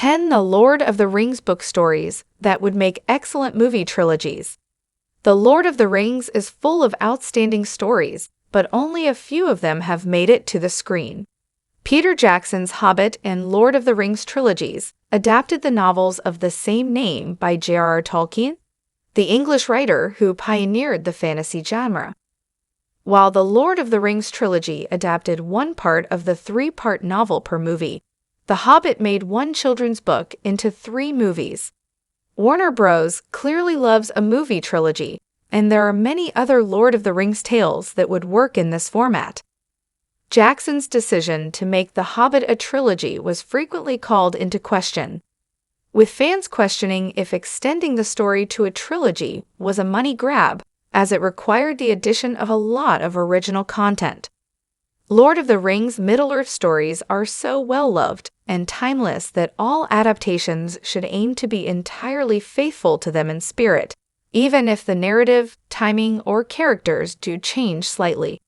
10 The Lord of the Rings book stories that would make excellent movie trilogies. The Lord of the Rings is full of outstanding stories, but only a few of them have made it to the screen. Peter Jackson's Hobbit and Lord of the Rings trilogies adapted the novels of the same name by J.R.R. Tolkien, the English writer who pioneered the fantasy genre. While the Lord of the Rings trilogy adapted one part of the three-part novel per movie, The Hobbit made one children's book into 3 movies. Warner Bros. Clearly loves a movie trilogy, and there are many other Lord of the Rings tales that would work in this format. Jackson's decision to make The Hobbit a trilogy was frequently called into question, with fans questioning if extending the story to a trilogy was a money grab, as it required the addition of a lot of original content. Lord of the Rings Middle-earth stories are so well-loved and timeless that all adaptations should aim to be entirely faithful to them in spirit, even if the narrative, timing, or characters do change slightly.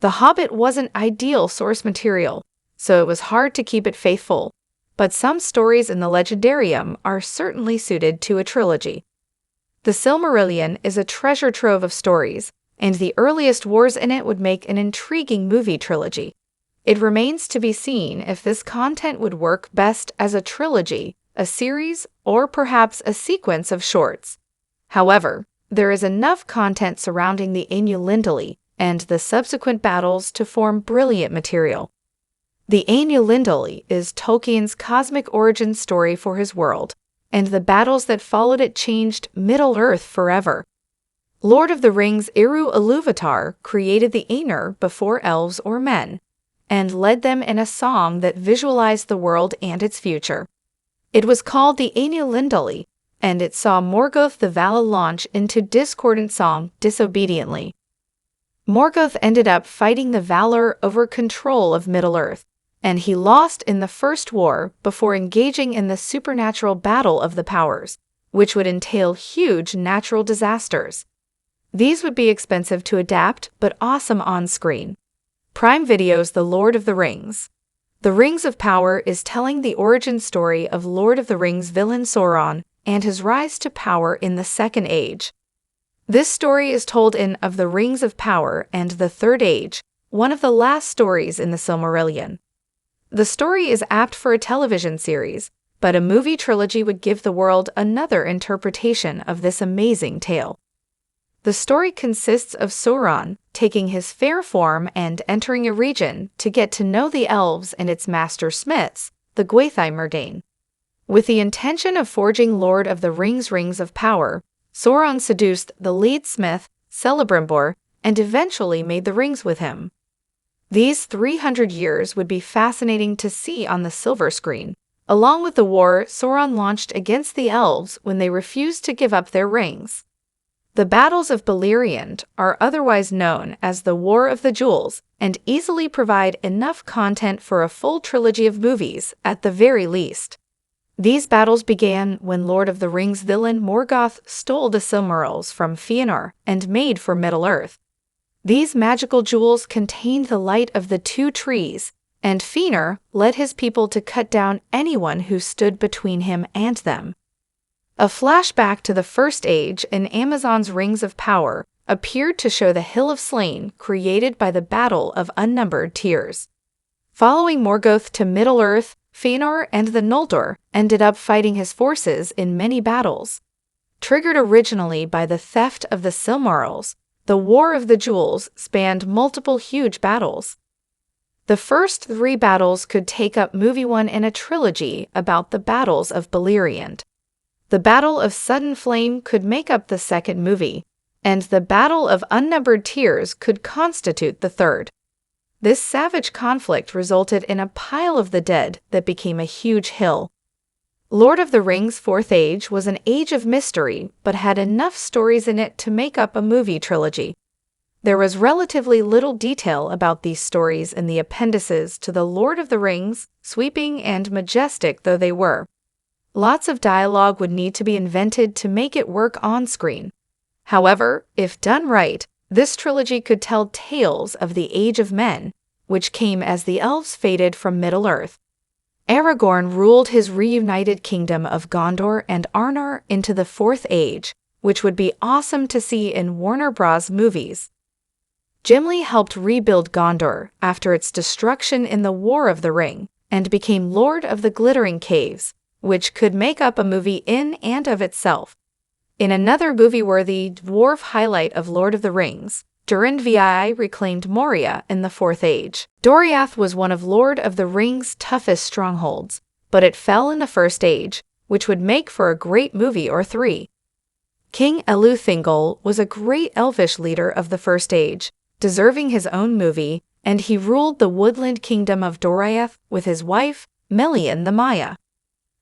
The Hobbit wasn't ideal source material, so it was hard to keep it faithful, but some stories in the Legendarium are certainly suited to a trilogy. The Silmarillion is a treasure trove of stories, and the earliest wars in it would make an intriguing movie trilogy. It remains to be seen if this content would work best as a trilogy, a series, or perhaps a sequence of shorts. However, there is enough content surrounding the Ainulindalë and the subsequent battles to form brilliant material. The Ainulindalë is Tolkien's cosmic origin story for his world, and the battles that followed it changed Middle-earth forever. Lord of the Rings Eru Ilúvatar created the Ainur before elves or men, and led them in a song that visualized the world and its future. It was called the Ainulindalë, and it saw Morgoth the Vala launch into discordant song disobediently. Morgoth ended up fighting the Valar over control of Middle-earth, and he lost in the First War before engaging in the supernatural Battle of the Powers, which would entail huge natural disasters. These would be expensive to adapt, but awesome on-screen. Prime Video's The Lord of the Rings. The Rings of Power is telling the origin story of Lord of the Rings villain Sauron and his rise to power in the Second Age. This story is told in Of the Rings of Power and the Third Age, one of the last stories in the Silmarillion. The story is apt for a television series, but a movie trilogy would give the world another interpretation of this amazing tale. The story consists of Sauron taking his fair form and entering a region to get to know the elves and its master smiths, the Gwaithai Myrdain. With the intention of forging Lord of the Rings Rings of Power, Sauron seduced the lead smith, Celebrimbor, and eventually made the rings with him. These 300 years would be fascinating to see on the silver screen, along with the war Sauron launched against the elves when they refused to give up their rings. The battles of Beleriand are otherwise known as the War of the Jewels and easily provide enough content for a full trilogy of movies at the very least. These battles began when Lord of the Rings villain Morgoth stole the Silmarils from Fëanor and made for Middle-earth. These magical jewels contained the light of the 2 trees, and Fëanor led his people to cut down anyone who stood between him and them. A flashback to the First Age in Amazon's Rings of Power appeared to show the Hill of Slain created by the Battle of Unnumbered Tears. Following Morgoth to Middle-earth, Fëanor and the Noldor ended up fighting his forces in many battles. Triggered originally by the theft of the Silmarils, the War of the Jewels spanned multiple huge battles. The first 3 battles could take up Movie 1 in a trilogy about the battles of Beleriand. The Battle of Sudden Flame could make up the second movie, and the Battle of Unnumbered Tears could constitute the third. This savage conflict resulted in a pile of the dead that became a huge hill. Lord of the Rings Fourth Age was an age of mystery, but had enough stories in it to make up a movie trilogy. There was relatively little detail about these stories in the appendices to The Lord of the Rings, sweeping and majestic though they were. Lots of dialogue would need to be invented to make it work on screen. However, if done right, this trilogy could tell tales of the Age of Men, which came as the elves faded from Middle-earth. Aragorn ruled his reunited kingdom of Gondor and Arnor into the Fourth Age, which would be awesome to see in Warner Bros. Movies. Gimli helped rebuild Gondor after its destruction in the War of the Ring and became Lord of the Glittering Caves, which could make up a movie in and of itself. In another movie-worthy dwarf highlight of Lord of the Rings, Durand VI reclaimed Moria in the Fourth Age. Doriath was one of Lord of the Rings' toughest strongholds, but it fell in the First Age, which would make for a great movie or three. King Eleuthingol was a great elvish leader of the First Age, deserving his own movie, and he ruled the woodland kingdom of Doriath with his wife, Melian the Maya.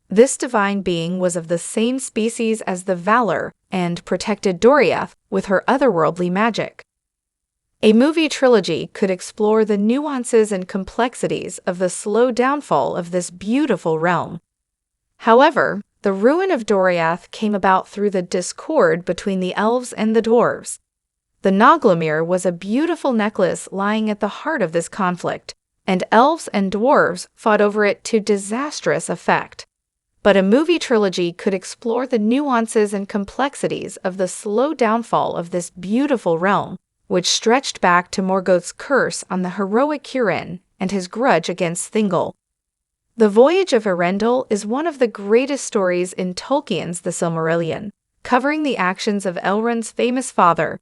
This divine being was of the same species as the Valar and protected Doriath with her otherworldly magic. A movie trilogy could explore the nuances and complexities of the slow downfall of this beautiful realm. However, the ruin of Doriath came about through the discord between the elves and the dwarves. The Noglamir was a beautiful necklace lying at the heart of this conflict, and elves and dwarves fought over it to disastrous effect. But a movie trilogy could explore the nuances and complexities of the slow downfall of this beautiful realm, which stretched back to Morgoth's curse on the heroic Hurin and his grudge against Thingol. The Voyage of Eärendil is one of the greatest stories in Tolkien's The Silmarillion, covering the actions of Elrond's famous father.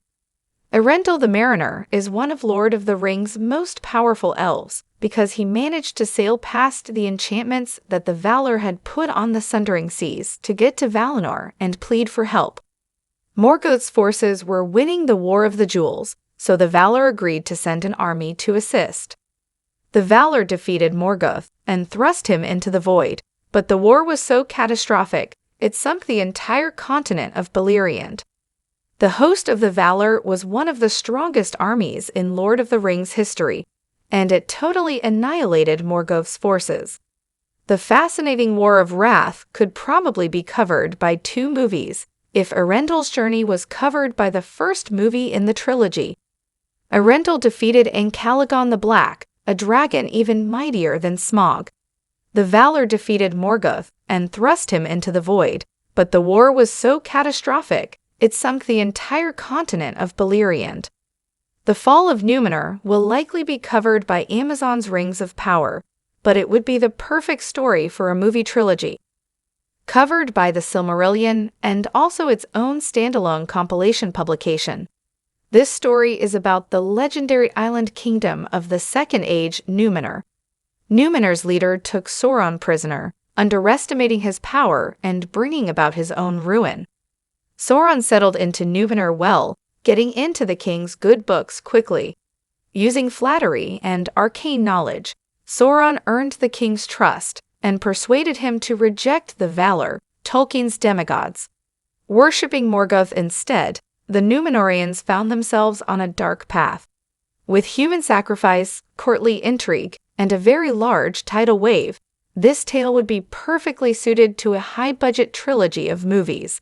Eärendil the Mariner is one of Lord of the Rings' most powerful elves because he managed to sail past the enchantments that the Valar had put on the Sundering Seas to get to Valinor and plead for help. Morgoth's forces were winning the War of the Jewels, so the Valar agreed to send an army to assist. The Valar defeated Morgoth and thrust him into the void, but the war was so catastrophic, it sunk the entire continent of Beleriand. The host of the Valar was one of the strongest armies in Lord of the Rings history, and it totally annihilated Morgoth's forces. The fascinating War of Wrath could probably be covered by 2 movies, if Eärendil's journey was covered by the first movie in the trilogy. Eärendil defeated Ancalagon the Black, a dragon even mightier than Smaug. The Valar defeated Morgoth and thrust him into the void, but the war was so catastrophic, it sunk the entire continent of Beleriand. The fall of Numenor will likely be covered by Amazon's Rings of Power, but it would be the perfect story for a movie trilogy. Covered by The Silmarillion and also its own standalone compilation publication. This story is about the legendary island kingdom of the Second Age Numenor. Numenor's leader took Sauron prisoner, underestimating his power and bringing about his own ruin. Sauron settled into Numenor well, getting into the king's good books quickly. Using flattery and arcane knowledge, Sauron earned the king's trust and persuaded him to reject the Valar, Tolkien's demigods. Worshipping Morgoth instead, the Númenóreans found themselves on a dark path. With human sacrifice, courtly intrigue, and a very large tidal wave, this tale would be perfectly suited to a high-budget trilogy of movies.